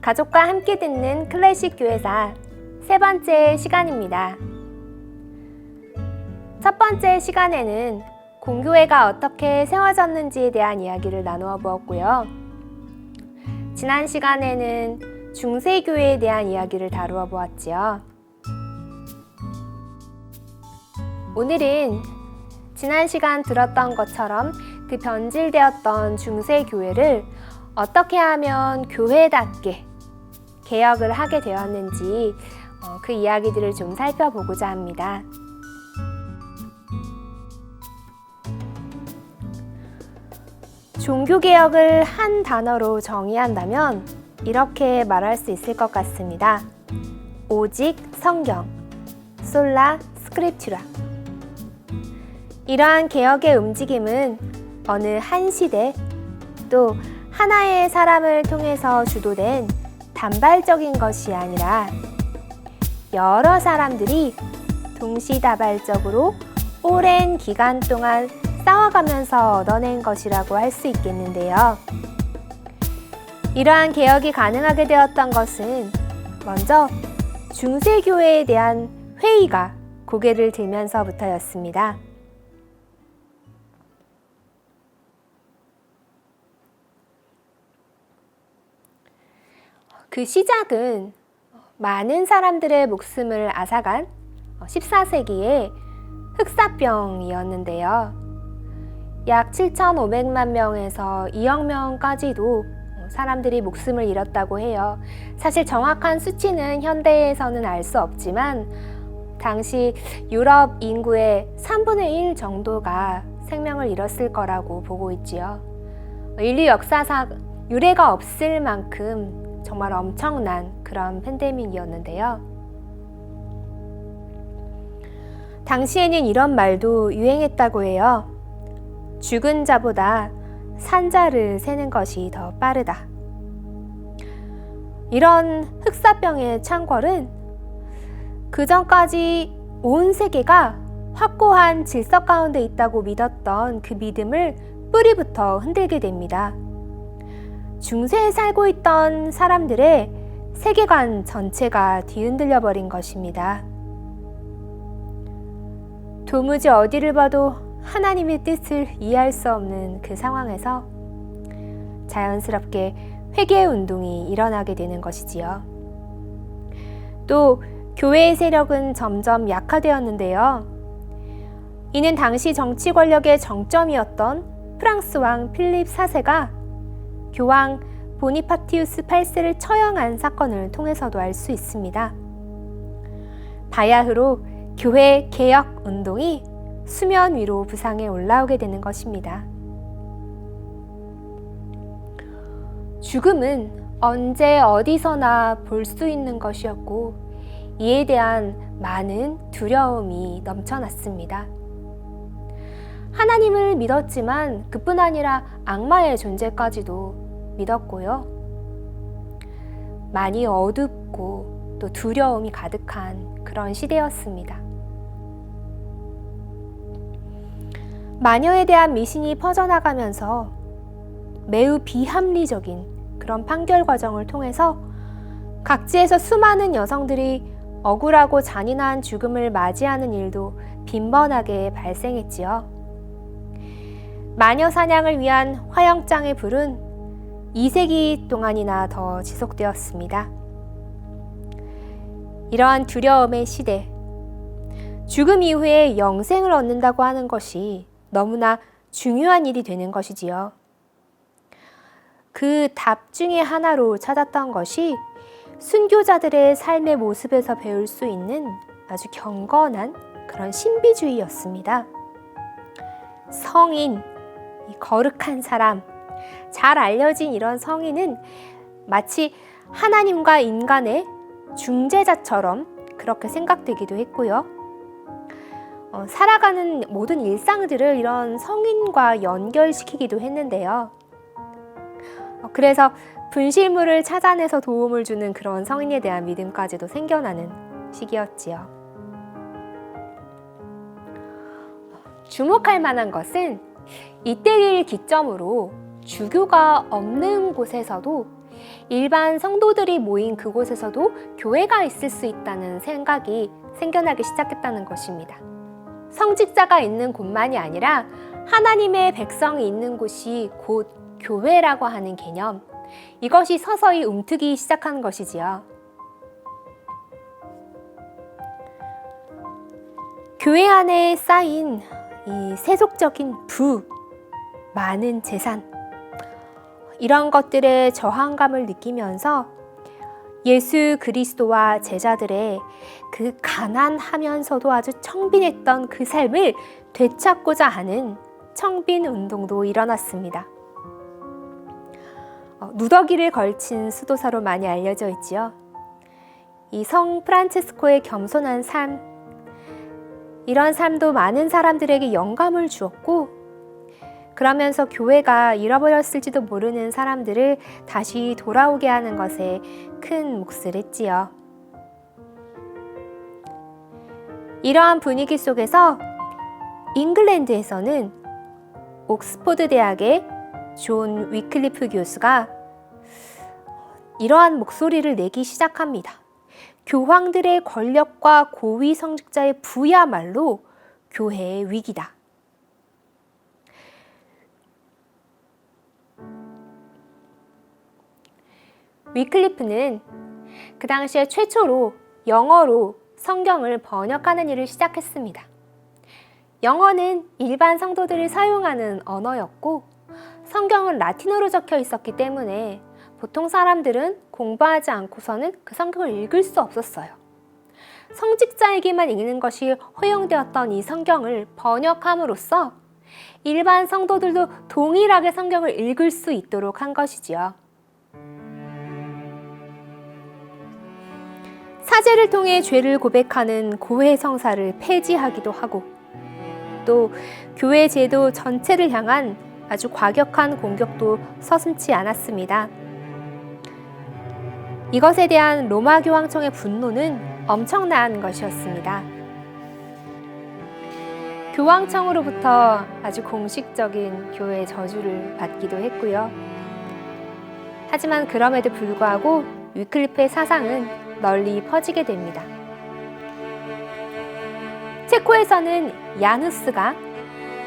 가족과 함께 듣는 클래식 교회사 세 번째 시간입니다. 첫 번째 시간에는 공교회가 어떻게 세워졌는지에 대한 이야기를 나누어 보았고요. 지난 시간에는 중세교회에 대한 이야기를 다루어 보았지요. 오늘은 지난 시간 들었던 것처럼 그 변질되었던 중세교회를 어떻게 하면 교회답게 개혁을 하게 되었는지 그 이야기들을 좀 살펴보고자 합니다. 종교개혁을 한 단어로 정의한다면 이렇게 말할 수 있을 것 같습니다. 오직 성경, 솔라 스크립튜라. 이러한 개혁의 움직임은 어느 한 시대 또 하나의 사람을 통해서 주도된 단발적인 것이 아니라 여러 사람들이 동시다발적으로 오랜 기간 동안 싸워가면서 얻어낸 것이라고 할 수 있겠는데요. 이러한 개혁이 가능하게 되었던 것은 먼저 중세교회에 대한 회의가 고개를 들면서부터였습니다. 그 시작은 많은 사람들의 목숨을 앗아간 14세기의 흑사병이었는데요. 약 7,500만 명에서 2억 명까지도 사람들이 목숨을 잃었다고 해요. 사실 정확한 수치는 현대에서는 알 수 없지만 당시 유럽 인구의 3분의 1 정도가 생명을 잃었을 거라고 보고 있지요. 인류 역사상 유례가 없을 만큼 정말 엄청난 그런 팬데믹이었는데요. 당시에는 이런 말도 유행했다고 해요. 죽은 자보다 산 자를 세는 것이 더 빠르다. 이런 흑사병의 창궐은 그 전까지 온 세계가 확고한 질서 가운데 있다고 믿었던 그 믿음을 뿌리부터 흔들게 됩니다. 중세에 살고 있던 사람들의 세계관 전체가 뒤흔들려 버린 것입니다. 도무지 어디를 봐도 하나님의 뜻을 이해할 수 없는 그 상황에서 자연스럽게 회개 운동이 일어나게 되는 것이지요. 또 교회의 세력은 점점 약화되었는데요. 이는 당시 정치 권력의 정점이었던 프랑스 왕 필립 4세가 교황 보니파티우스 8세를 처형한 사건을 통해서도 알 수 있습니다. 바야흐로 교회 개혁 운동이 수면 위로 부상에 올라오게 되는 것입니다. 죽음은 언제 어디서나 볼 수 있는 것이었고 이에 대한 많은 두려움이 넘쳐났습니다. 하나님을 믿었지만 그뿐 아니라 악마의 존재까지도 믿었고요. 많이 어둡고 또 두려움이 가득한 그런 시대였습니다. 마녀에 대한 미신이 퍼져나가면서 매우 비합리적인 그런 판결 과정을 통해서 각지에서 수많은 여성들이 억울하고 잔인한 죽음을 맞이하는 일도 빈번하게 발생했지요. 마녀 사냥을 위한 화영장의 불은 2세기 동안이나 더 지속되었습니다. 이러한 두려움의 시대, 죽음 이후에 영생을 얻는다고 하는 것이 너무나 중요한 일이 되는 것이지요. 그 답 중에 하나로 찾았던 것이 순교자들의 삶의 모습에서 배울 수 있는 아주 경건한 그런 신비주의였습니다. 성인, 이 거룩한 사람, 잘 알려진 이런 성인은 마치 하나님과 인간의 중재자처럼 그렇게 생각되기도 했고요. 살아가는 모든 일상들을 이런 성인과 연결시키기도 했는데요. 그래서 분실물을 찾아내서 도움을 주는 그런 성인에 대한 믿음까지도 생겨나는 시기였지요. 주목할 만한 것은 이때를 기점으로 주교가 없는 곳에서도 일반 성도들이 모인 그곳에서도 교회가 있을 수 있다는 생각이 생겨나기 시작했다는 것입니다. 성직자가 있는 곳만이 아니라 하나님의 백성이 있는 곳이 곧 교회라고 하는 개념, 이것이 서서히 움트기 시작한 것이지요. 교회 안에 쌓인 이 세속적인 많은 재산, 이런 것들의 저항감을 느끼면서 예수 그리스도와 제자들의 그 가난하면서도 아주 청빈했던 그 삶을 되찾고자 하는 청빈 운동도 일어났습니다. 누더기를 걸친 수도사로 많이 알려져 있지요. 이 성 프란체스코의 겸손한 삶, 이런 삶도 많은 사람들에게 영감을 주었고, 그러면서 교회가 잃어버렸을지도 모르는 사람들을 다시 돌아오게 하는 것에 큰 몫을 했지요. 이러한 분위기 속에서 잉글랜드에서는 옥스포드 대학의 존 위클리프 교수가 이러한 목소리를 내기 시작합니다. 교황들의 권력과 고위 성직자의 부야말로 교회의 위기다. 위클리프는 그 당시에 최초로 영어로 성경을 번역하는 일을 시작했습니다. 영어는 일반 성도들이 사용하는 언어였고 성경은 라틴어로 적혀 있었기 때문에 보통 사람들은 공부하지 않고서는 그 성경을 읽을 수 없었어요. 성직자에게만 읽는 것이 허용되었던 이 성경을 번역함으로써 일반 성도들도 동일하게 성경을 읽을 수 있도록 한 것이지요. 사제를 통해 죄를 고백하는 고해 성사를 폐지하기도 하고, 또 교회 제도 전체를 향한 아주 과격한 공격도 서슴지 않았습니다. 이것에 대한 로마 교황청의 분노는 엄청난 것이었습니다. 교황청으로부터 아주 공식적인 교회 저주를 받기도 했고요. 하지만 그럼에도 불구하고 위클리프의 사상은 널리 퍼지게 됩니다. 체코에서는 야누스가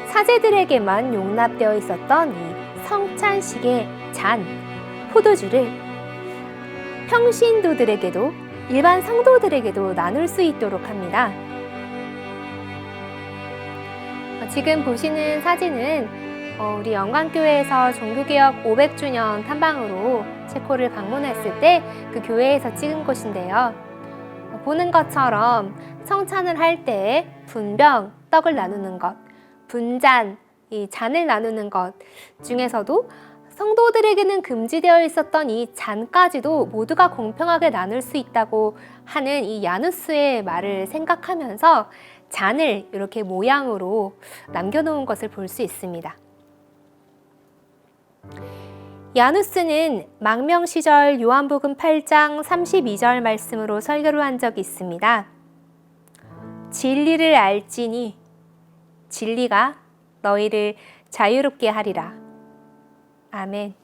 사제들에게만 용납되어 있었던 이 성찬식의 잔, 포도주를 평신도들에게도 일반 성도들에게도 나눌 수 있도록 합니다. 지금 보시는 사진은 우리 영광교회에서 종교개혁 500주년 탐방으로 체코를 방문했을 때 그 교회에서 찍은 곳인데요. 보는 것처럼 성찬을 할 때 분병, 떡을 나누는 것, 분잔, 이 잔을 나누는 것 중에서도 성도들에게는 금지되어 있었던 이 잔까지도 모두가 공평하게 나눌 수 있다고 하는 이 야누스의 말을 생각하면서 잔을 이렇게 모양으로 남겨놓은 것을 볼 수 있습니다. 야누스는 망명 시절 요한복음 8장 32절 말씀으로 설교를 한 적이 있습니다. 진리를 알지니 진리가 너희를 자유롭게 하리라. 아멘.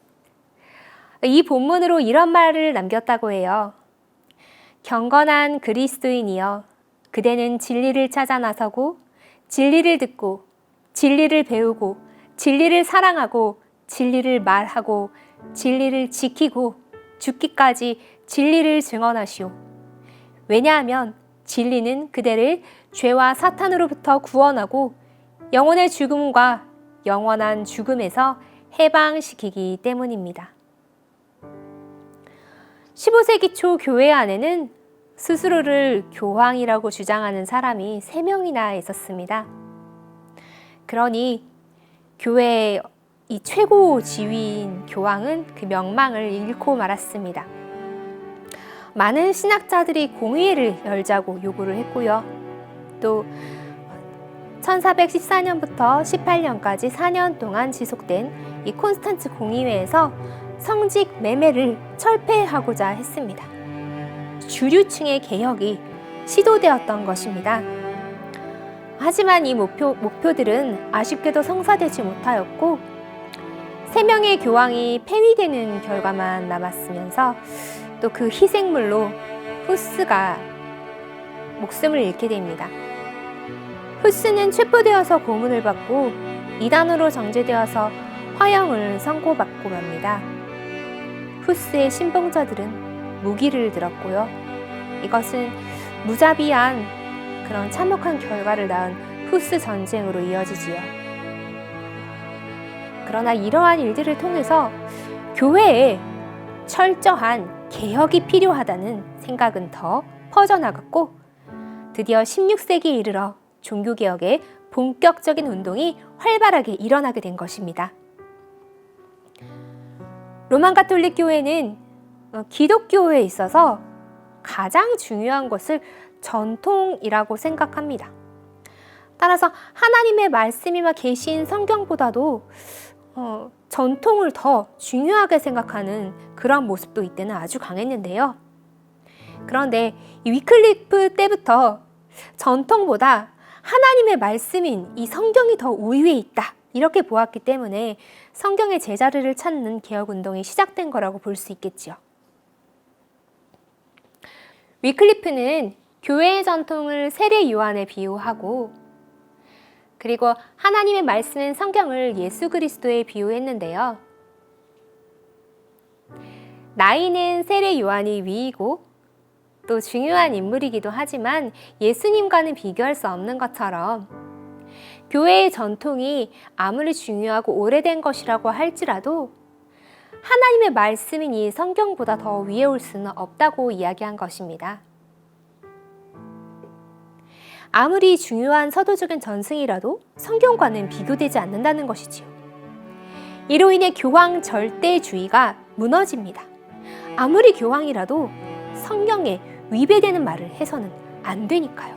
이 본문으로 이런 말을 남겼다고 해요. 경건한 그리스도인이여, 그대는 진리를 찾아 나서고 진리를 듣고 진리를 배우고 진리를 사랑하고 진리를 말하고 진리를 지키고 죽기까지 진리를 증언하시오. 왜냐하면 진리는 그대를 죄와 사탄으로부터 구원하고 영혼의 죽음과 영원한 죽음에서 해방시키기 때문입니다. 15세기 초 교회 안에는 스스로를 교황이라고 주장하는 사람이 3명이나 있었습니다. 그러니 교회의 이 최고 지위인 교황은 그 명망을 잃고 말았습니다. 많은 신학자들이 공의회를 열자고 요구를 했고요. 또 1414년부터 18년까지 4년 동안 지속된 이 콘스탄츠 공의회에서 성직 매매를 철폐하고자 했습니다. 주류층의 개혁이 시도되었던 것입니다. 하지만 이 목표들은 아쉽게도 성사되지 못하였고 3명의 교황이 폐위되는 결과만 남았으면서 또 그 희생물로 후스가 목숨을 잃게 됩니다. 후스는 체포되어서 고문을 받고 이단으로 정죄되어서 화형을 선고받고 맙니다. 후스의 신봉자들은 무기를 들었고요. 이것은 무자비한 그런 참혹한 결과를 낳은 후스 전쟁으로 이어지지요. 그러나 이러한 일들을 통해서 교회에 철저한 개혁이 필요하다는 생각은 더 퍼져나갔고 드디어 16세기에 이르러 종교개혁의 본격적인 운동이 활발하게 일어나게 된 것입니다. 로만 가톨릭 교회는 기독교에 있어서 가장 중요한 것을 전통이라고 생각합니다. 따라서 하나님의 말씀이며 계시인 성경보다도 전통을 더 중요하게 생각하는 그런 모습도 이때는 아주 강했는데요. 그런데 이 위클리프 때부터 전통보다 하나님의 말씀인 이 성경이 더 우위에 있다 이렇게 보았기 때문에 성경의 제자리를 찾는 개혁운동이 시작된 거라고 볼 수 있겠죠. 위클리프는 교회의 전통을 세례 요한에 비유하고 그리고 하나님의 말씀인 성경을 예수 그리스도에 비유했는데요. 나이는 세례 요한이 위이고 또 중요한 인물이기도 하지만 예수님과는 비교할 수 없는 것처럼 교회의 전통이 아무리 중요하고 오래된 것이라고 할지라도 하나님의 말씀인 이 성경보다 더 위에 올 수는 없다고 이야기한 것입니다. 아무리 중요한 서도적인 전승이라도 성경과는 비교되지 않는다는 것이지요. 이로 인해 교황 절대주의가 무너집니다. 아무리 교황이라도 성경에 위배되는 말을 해서는 안 되니까요.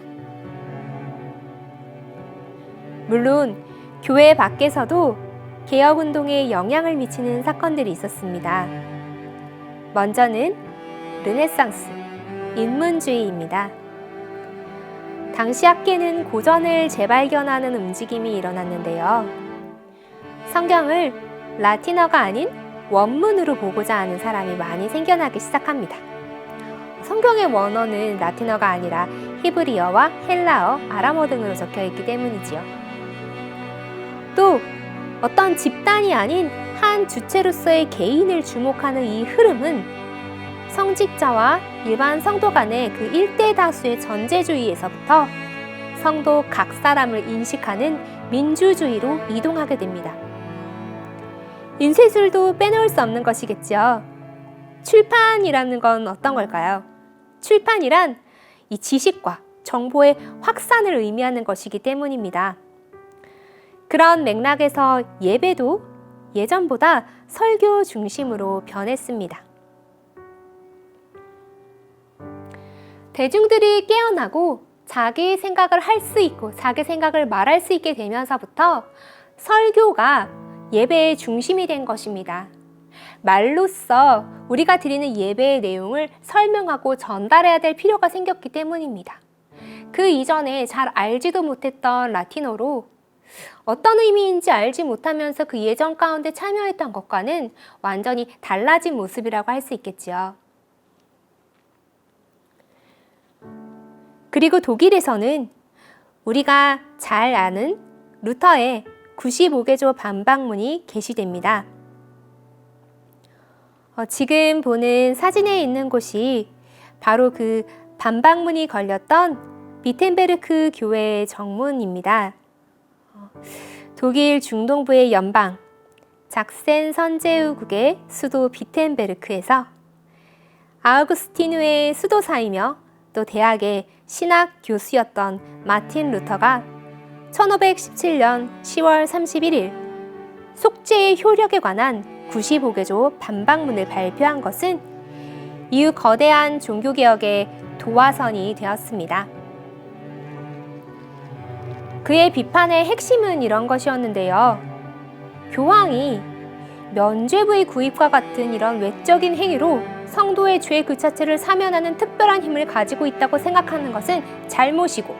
물론 교회 밖에서도 개혁운동에 영향을 미치는 사건들이 있었습니다. 먼저는 르네상스, 인문주의입니다. 당시 학계는 고전을 재발견하는 움직임이 일어났는데요. 성경을 라틴어가 아닌 원문으로 보고자 하는 사람이 많이 생겨나기 시작합니다. 성경의 원어는 라틴어가 아니라 히브리어와 헬라어, 아람어 등으로 적혀 있기 때문이지요. 또 어떤 집단이 아닌 한 주체로서의 개인을 주목하는 이 흐름은 성직자와 일반 성도 간의 그 일대 다수의 전제주의에서부터 성도 각 사람을 인식하는 민주주의로 이동하게 됩니다. 인쇄술도 빼놓을 수 없는 것이겠죠. 출판이라는 건 어떤 걸까요? 출판이란 이 지식과 정보의 확산을 의미하는 것이기 때문입니다. 그런 맥락에서 예배도 예전보다 설교 중심으로 변했습니다. 대중들이 깨어나고 자기 생각을 할 수 있고 자기 생각을 말할 수 있게 되면서부터 설교가 예배의 중심이 된 것입니다. 말로써 우리가 드리는 예배의 내용을 설명하고 전달해야 될 필요가 생겼기 때문입니다. 그 이전에 잘 알지도 못했던 라틴어로 어떤 의미인지 알지 못하면서 그 예전 가운데 참여했던 것과는 완전히 달라진 모습이라고 할 수 있겠지요. 그리고 독일에서는 우리가 잘 아는 루터의 95개조 반박문이 게시됩니다. 지금 보는 사진에 있는 곳이 바로 그 반박문이 걸렸던 비텐베르크 교회의 정문입니다. 독일 중동부의 연방 작센 선제우국의 수도 비텐베르크에서 아우구스티누의 수도사이며 또 대학의 신학 교수였던 마틴 루터가 1517년 10월 31일 속죄의 효력에 관한 95개조 반박문을 발표한 것은 이후 거대한 종교개혁의 도화선이 되었습니다. 그의 비판의 핵심은 이런 것이었는데요. 교황이 면죄부의 구입과 같은 이런 외적인 행위로 성도의 죄 그 자체를 사면하는 특별한 힘을 가지고 있다고 생각하는 것은 잘못이고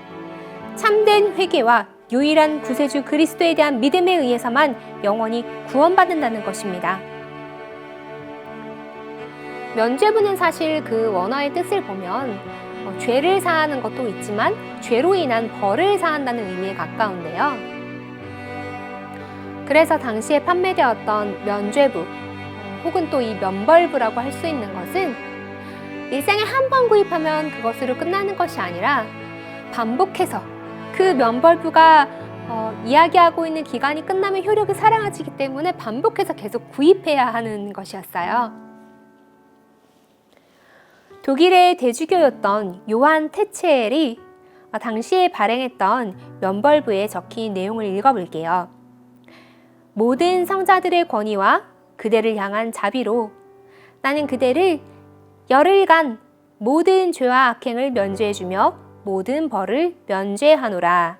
참된 회개와 유일한 구세주 그리스도에 대한 믿음에 의해서만 영원히 구원받는다는 것입니다. 면죄부는 사실 그 원어의 뜻을 보면 죄를 사하는 것도 있지만 죄로 인한 벌을 사한다는 의미에 가까운데요. 그래서 당시에 판매되었던 면죄부 혹은 또 이 면벌부라고 할 수 있는 것은 일생에 한 번 구입하면 그것으로 끝나는 것이 아니라 반복해서 그 면벌부가 이야기하고 있는 기간이 끝나면 효력이 사라지기 때문에 반복해서 계속 구입해야 하는 것이었어요. 독일의 대주교였던 요한 테첼이 당시에 발행했던 면벌부에 적힌 내용을 읽어볼게요. 모든 성자들의 권위와 그대를 향한 자비로 나는 그대를 열흘간 모든 죄와 악행을 면죄해주며 모든 벌을 면죄하노라.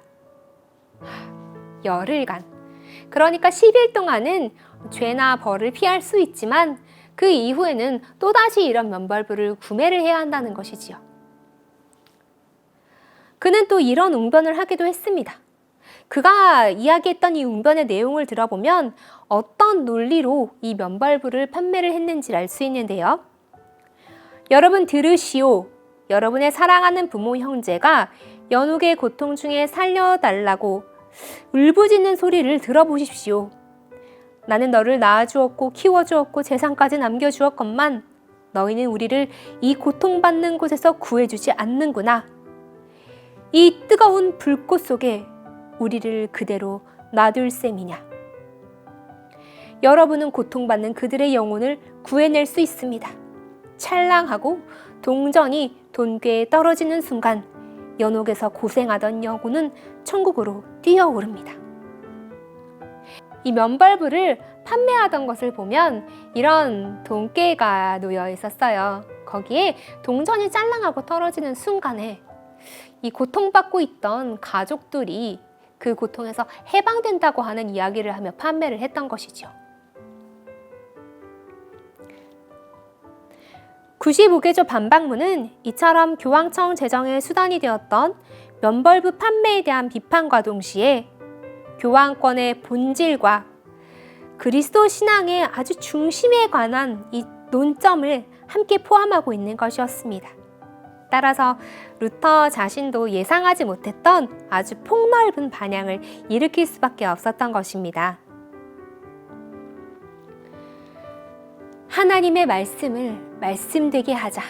열흘간. 그러니까 10일 동안은 죄나 벌을 피할 수 있지만 그 이후에는 또다시 이런 면벌부를 구매를 해야 한다는 것이지요. 그는 또 이런 웅변을 하기도 했습니다. 그가 이야기했던 이 웅변의 내용을 들어보면 어떤 논리로 이 면벌부를 판매를 했는지 알 수 있는데요. 여러분 들으시오. 여러분의 사랑하는 부모 형제가 연옥의 고통 중에 살려달라고 울부짖는 소리를 들어보십시오. 나는 너를 낳아주었고 키워주었고 재산까지 남겨주었건만 너희는 우리를 이 고통받는 곳에서 구해주지 않는구나. 이 뜨거운 불꽃 속에 우리를 그대로 놔둘 셈이냐. 여러분은 고통받는 그들의 영혼을 구해낼 수 있습니다. 찰랑하고 동전이 돈궤에 떨어지는 순간 연옥에서 고생하던 영혼은 천국으로 뛰어오릅니다. 이 면벌부를 판매하던 것을 보면 이런 돈궤가 놓여 있었어요. 거기에 동전이 짤랑하고 떨어지는 순간에 이 고통받고 있던 가족들이 그 고통에서 해방된다고 하는 이야기를 하며 판매를 했던 것이죠. 95개조 반박문은 이처럼 교황청 재정의 수단이 되었던 면벌부 판매에 대한 비판과 동시에 교황권의 본질과 그리스도 신앙의 아주 중심에 관한 이 논점을 함께 포함하고 있는 것이었습니다. 따라서 루터 자신도 예상하지 못했던 아주 폭넓은 반향을 일으킬 수밖에 없었던 것입니다. 하나님의 말씀을 말씀되게 하자.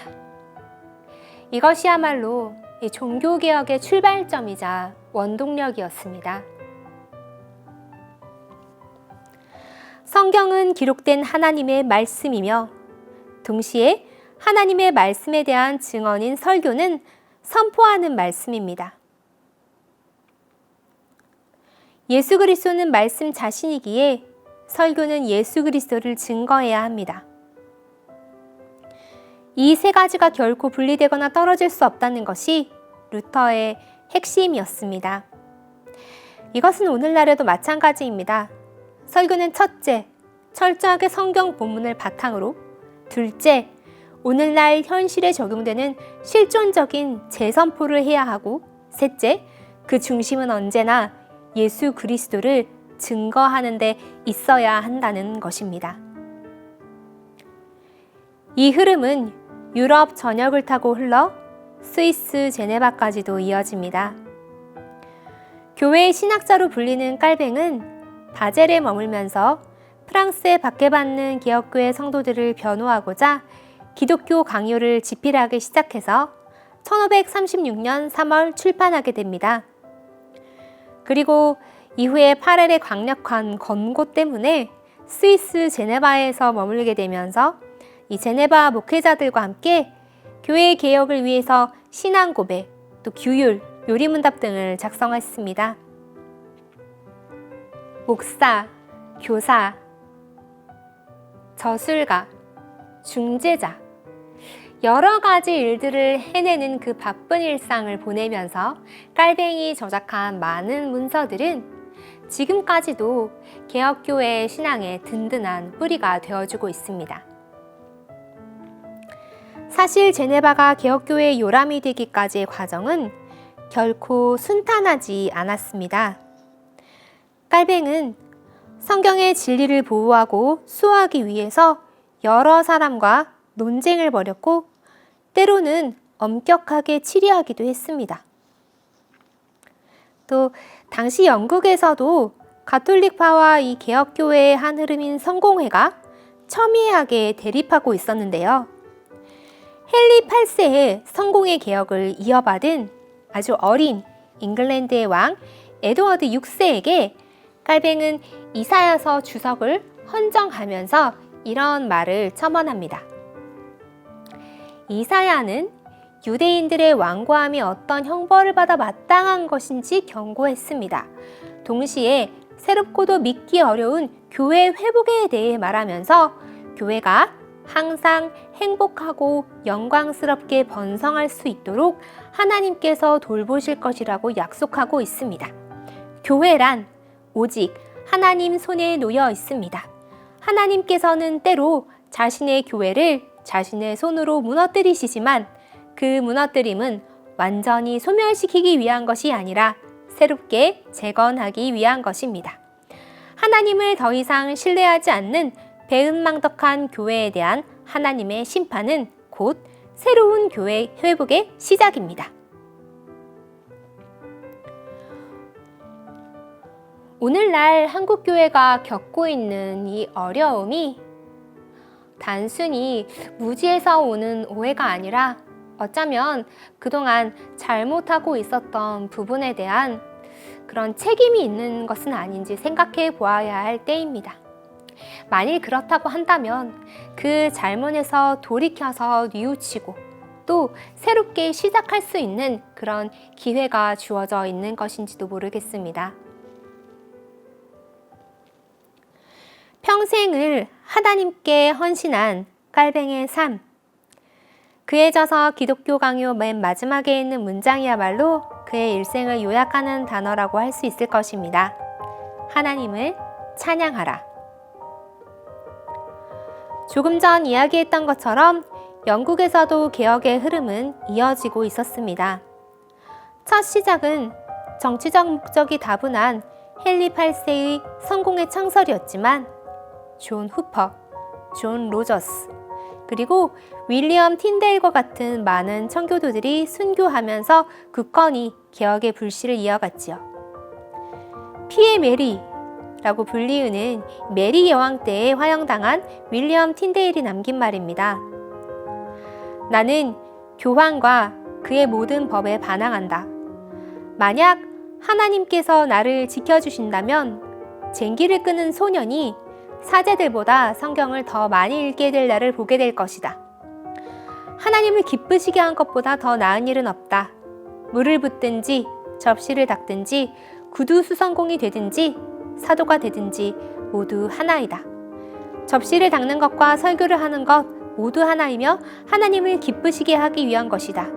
이것이야말로 이 종교개혁의 출발점이자 원동력이었습니다. 성경은 기록된 하나님의 말씀이며 동시에 하나님의 말씀에 대한 증언인 설교는 선포하는 말씀입니다. 예수 그리스도는 말씀 자신이기에 설교는 예수 그리스도를 증거해야 합니다. 이 세 가지가 결코 분리되거나 떨어질 수 없다는 것이 루터의 핵심이었습니다. 이것은 오늘날에도 마찬가지입니다. 설교는 첫째, 철저하게 성경 본문을 바탕으로, 둘째, 오늘날 현실에 적용되는 실존적인 재선포를 해야 하고, 셋째, 그 중심은 언제나 예수 그리스도를 증거하는 데 있어야 한다는 것입니다. 이 흐름은 유럽 전역을 타고 흘러 스위스 제네바까지도 이어집니다. 교회의 신학자로 불리는 깔뱅은 바젤에 머물면서 프랑스에 박해받는 기독교회 성도들을 변호하고자 기독교 강요를 집필하기 시작해서 1536년 3월 출판하게 됩니다. 그리고 이후에 파렐의 강력한 권고 때문에 스위스 제네바에서 머물게 되면서 이 제네바 목회자들과 함께 교회 개혁을 위해서 신앙 고백, 또 규율, 요리문답 등을 작성했습니다. 목사, 교사, 저술가, 중재자, 여러 가지 일들을 해내는 그 바쁜 일상을 보내면서 깔뱅이 저작한 많은 문서들은 지금까지도 개혁교회의 신앙의 든든한 뿌리가 되어주고 있습니다. 사실 제네바가 개혁교회의 요람이 되기까지의 과정은 결코 순탄하지 않았습니다. 깔뱅은 성경의 진리를 보호하고 수호하기 위해서 여러 사람과 논쟁을 벌였고 때로는 엄격하게 치리하기도 했습니다. 또 당시 영국에서도 가톨릭파와 이 개혁교회의 한 흐름인 성공회가 첨예하게 대립하고 있었는데요. 헨리 8세의 성공회 개혁을 이어받은 아주 어린 잉글랜드의 왕 에드워드 6세에게 깔뱅은 이사야서 주석을 헌정하면서 이런 말을 첨언합니다. 이사야는 유대인들의 완고함이 어떤 형벌을 받아 마땅한 것인지 경고했습니다. 동시에 새롭고도 믿기 어려운 교회 회복에 대해 말하면서 교회가 항상 행복하고 영광스럽게 번성할 수 있도록 하나님께서 돌보실 것이라고 약속하고 있습니다. 교회란 오직 하나님 손에 놓여 있습니다. 하나님께서는 때로 자신의 교회를 자신의 손으로 무너뜨리시지만 그 무너뜨림은 완전히 소멸시키기 위한 것이 아니라 새롭게 재건하기 위한 것입니다. 하나님을 더 이상 신뢰하지 않는 배은망덕한 교회에 대한 하나님의 심판은 곧 새로운 교회 회복의 시작입니다. 오늘날 한국교회가 겪고 있는 이 어려움이 단순히 무지에서 오는 오해가 아니라 어쩌면 그동안 잘못하고 있었던 부분에 대한 그런 책임이 있는 것은 아닌지 생각해 보아야 할 때입니다. 만일 그렇다고 한다면 그 잘못에서 돌이켜서 뉘우치고 또 새롭게 시작할 수 있는 그런 기회가 주어져 있는 것인지도 모르겠습니다. 평생을 하나님께 헌신한 깔뱅의 삶. 그에 져서 기독교 강요 맨 마지막에 있는 문장이야말로 그의 일생을 요약하는 단어라고 할 수 있을 것입니다. 하나님을 찬양하라. 조금 전 이야기했던 것처럼 영국에서도 개혁의 흐름은 이어지고 있었습니다. 첫 시작은 정치적 목적이 다분한 헨리 8세의 성공의 창설이었지만 존 후퍼, 존 로저스, 그리고 윌리엄 틴데일과 같은 많은 청교도들이 순교하면서 굳건히 개혁의 불씨를 이어갔지요. 피의 메리라고 불리우는 메리 여왕 때에 화형당한 윌리엄 틴데일이 남긴 말입니다. 나는 교황과 그의 모든 법에 반항한다. 만약 하나님께서 나를 지켜주신다면 쟁기를 끄는 소년이 사제들보다 성경을 더 많이 읽게 될 날을 보게 될 것이다. 하나님을 기쁘시게 한 것보다 더 나은 일은 없다. 물을 붓든지 접시를 닦든지 구두 수성공이 되든지 사도가 되든지 모두 하나이다. 접시를 닦는 것과 설교를 하는 것 모두 하나이며 하나님을 기쁘시게 하기 위한 것이다.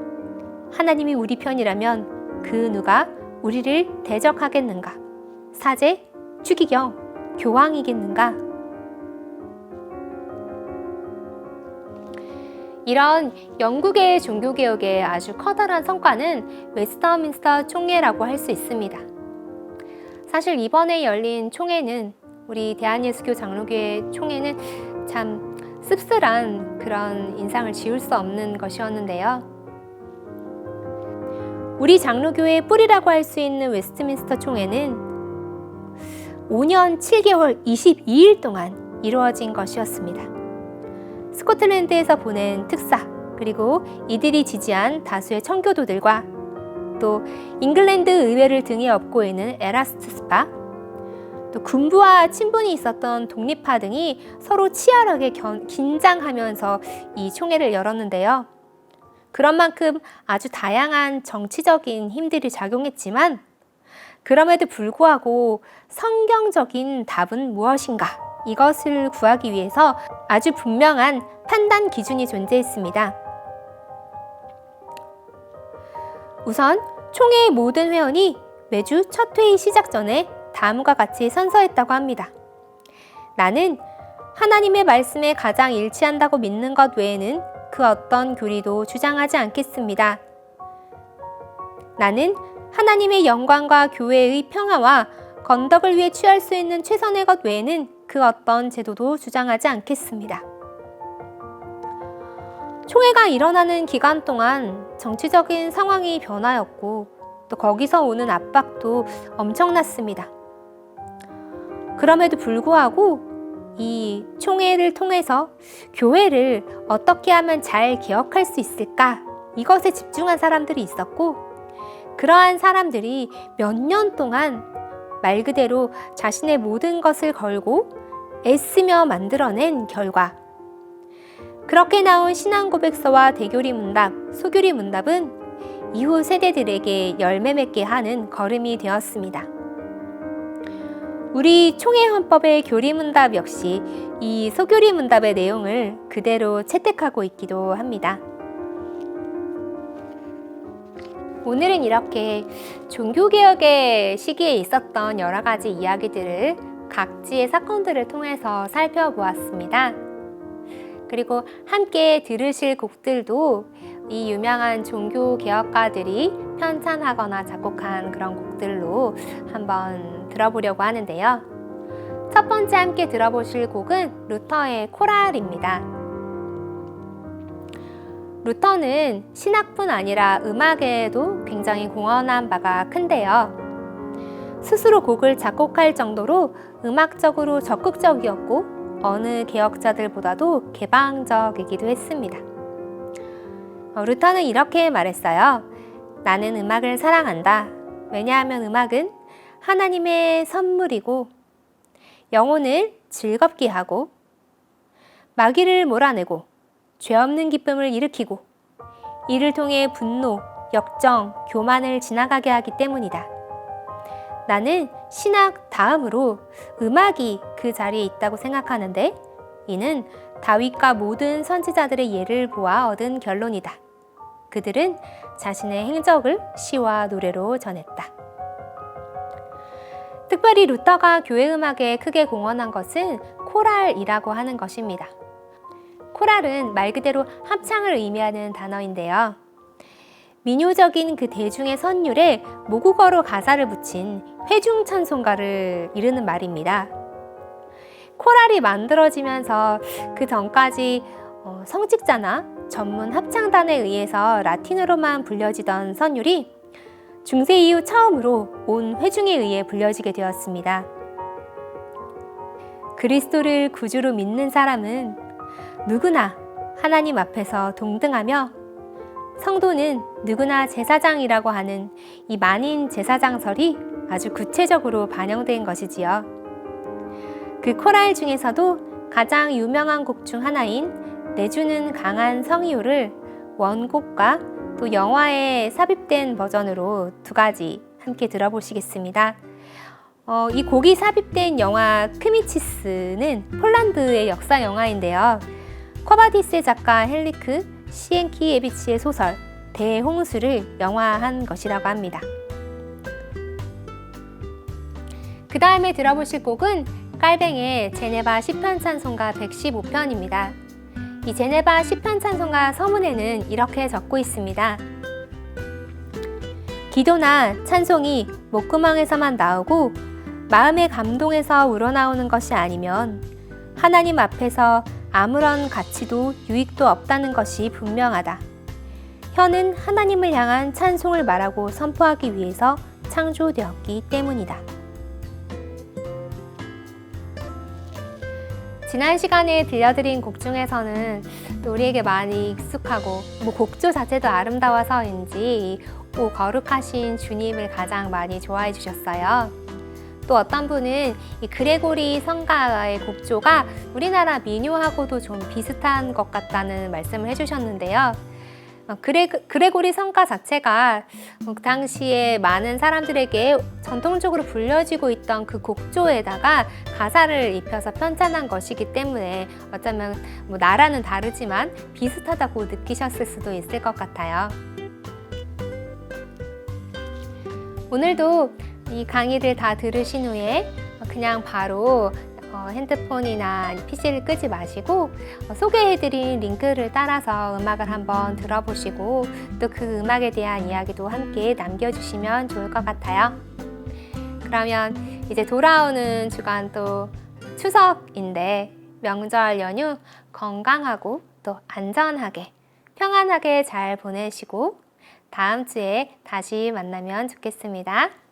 하나님이 우리 편이라면 그 누가 우리를 대적하겠는가? 사제, 추기경, 교황이겠는가? 이런 영국의 종교개혁의 아주 커다란 성과는 웨스트민스터 총회라고 할 수 있습니다. 사실 이번에 열린 총회는 우리 대한예수교 장로교회 총회는 참 씁쓸한 그런 인상을 지울 수 없는 것이었는데요. 우리 장로교회의 뿌리라고 할 수 있는 웨스트민스터 총회는 5년 7개월 22일 동안 이루어진 것이었습니다. 스코틀랜드에서 보낸 특사, 그리고 이들이 지지한 다수의 청교도들과 또 잉글랜드 의회를 등에 업고 있는 에라스투스파, 또 군부와 친분이 있었던 독립파 등이 서로 치열하게 긴장하면서 이 총회를 열었는데요. 그런 만큼 아주 다양한 정치적인 힘들이 작용했지만 그럼에도 불구하고 성경적인 답은 무엇인가? 이것을 구하기 위해서 아주 분명한 판단 기준이 존재했습니다. 우선 총회의 모든 회원이 매주 첫 회의 시작 전에 다음과 같이 선서했다고 합니다. 나는 하나님의 말씀에 가장 일치한다고 믿는 것 외에는 그 어떤 교리도 주장하지 않겠습니다. 나는 하나님의 영광과 교회의 평화와 건덕을 위해 취할 수 있는 최선의 것 외에는 그 어떤 제도도 주장하지 않겠습니다. 총회가 일어나는 기간 동안 정치적인 상황이 변화였고 또 거기서 오는 압박도 엄청났습니다. 그럼에도 불구하고 이 총회를 통해서 교회를 어떻게 하면 잘 개혁할 수 있을까? 이것에 집중한 사람들이 있었고 그러한 사람들이 몇 년 동안 말 그대로 자신의 모든 것을 걸고 애쓰며 만들어낸 결과 그렇게 나온 신앙 고백서와 대교리 문답, 소교리 문답은 이후 세대들에게 열매 맺게 하는 걸음이 되었습니다. 우리 총회헌법의 교리문답 역시 이 소교리 문답의 내용을 그대로 채택하고 있기도 합니다. 오늘은 이렇게 종교개혁의 시기에 있었던 여러 가지 이야기들을 각지의 사건들을 통해서 살펴보았습니다. 그리고 함께 들으실 곡들도 이 유명한 종교개혁가들이 편찬하거나 작곡한 그런 곡들로 한번 들어보려고 하는데요. 첫 번째 함께 들어보실 곡은 루터의 코랄입니다. 루터는 신학뿐 아니라 음악에도 굉장히 공헌한 바가 큰데요. 스스로 곡을 작곡할 정도로 음악적으로 적극적이었고 어느 개혁자들보다도 개방적이기도 했습니다. 루터는 이렇게 말했어요. 나는 음악을 사랑한다. 왜냐하면 음악은 하나님의 선물이고 영혼을 즐겁게 하고 마귀를 몰아내고 죄 없는 기쁨을 일으키고 이를 통해 분노, 역정, 교만을 지나가게 하기 때문이다. 나는 신학 다음으로 음악이 그 자리에 있다고 생각하는데 이는 다윗과 모든 선지자들의 예를 보아 얻은 결론이다. 그들은 자신의 행적을 시와 노래로 전했다. 특별히 루터가 교회 음악에 크게 공헌한 것은 코랄이라고 하는 것입니다. 코랄은 말 그대로 합창을 의미하는 단어인데요. 민요적인 그 대중의 선율에 모국어로 가사를 붙인 회중찬송가를 이르는 말입니다. 코랄이 만들어지면서 그 전까지 성직자나 전문 합창단에 의해서 라틴어로만 불려지던 선율이 중세 이후 처음으로 온 회중에 의해 불려지게 되었습니다. 그리스도를 구주로 믿는 사람은 누구나 하나님 앞에서 동등하며 성도는 누구나 제사장이라고 하는 이 만인 제사장설이 아주 구체적으로 반영된 것이지요. 그 코랄 중에서도 가장 유명한 곡 중 하나인 내주는 강한 성이요를 원곡과 또 영화에 삽입된 버전으로 두 가지 함께 들어보시겠습니다. 이 곡이 삽입된 영화 크미치스는 폴란드의 역사 영화인데요. 쿼바디스의 작가 헨리크 시엔키에비치의 소설 대홍수를 영화한 것이라고 합니다. 그 다음에 들어보실 곡은 깔뱅의 제네바 시편 찬송가 115편입니다. 이 제네바 시편 찬송가 서문에는 이렇게 적고 있습니다. 기도나 찬송이 목구멍에서만 나오고 마음의 감동에서 우러나오는 것이 아니면 하나님 앞에서 아무런 가치도 유익도 없다는 것이 분명하다. 혀는 하나님을 향한 찬송을 말하고 선포하기 위해서 창조되었기 때문이다. 지난 시간에 들려드린 곡 중에서는 또 우리에게 많이 익숙하고 곡조 자체도 아름다워서인지 거룩하신 주님을 가장 많이 좋아해 주셨어요. 또 어떤 분은 이 그레고리 성가의 곡조가 우리나라 민요하고도 좀 비슷한 것 같다는 말씀을 해주셨는데요. 그레고리 성가 자체가 그 당시에 많은 사람들에게 전통적으로 불려지고 있던 그 곡조에다가 가사를 입혀서 편찬한 것이기 때문에 어쩌면 나라는 다르지만 비슷하다고 느끼셨을 수도 있을 것 같아요. 오늘도 이 강의를 다 들으신 후에 그냥 바로 핸드폰이나 PC를 끄지 마시고 소개해드린 링크를 따라서 음악을 한번 들어보시고 또 그 음악에 대한 이야기도 함께 남겨주시면 좋을 것 같아요. 그러면 이제 돌아오는 주간 또 추석인데 명절 연휴 건강하고 또 안전하게 평안하게 잘 보내시고 다음 주에 다시 만나면 좋겠습니다.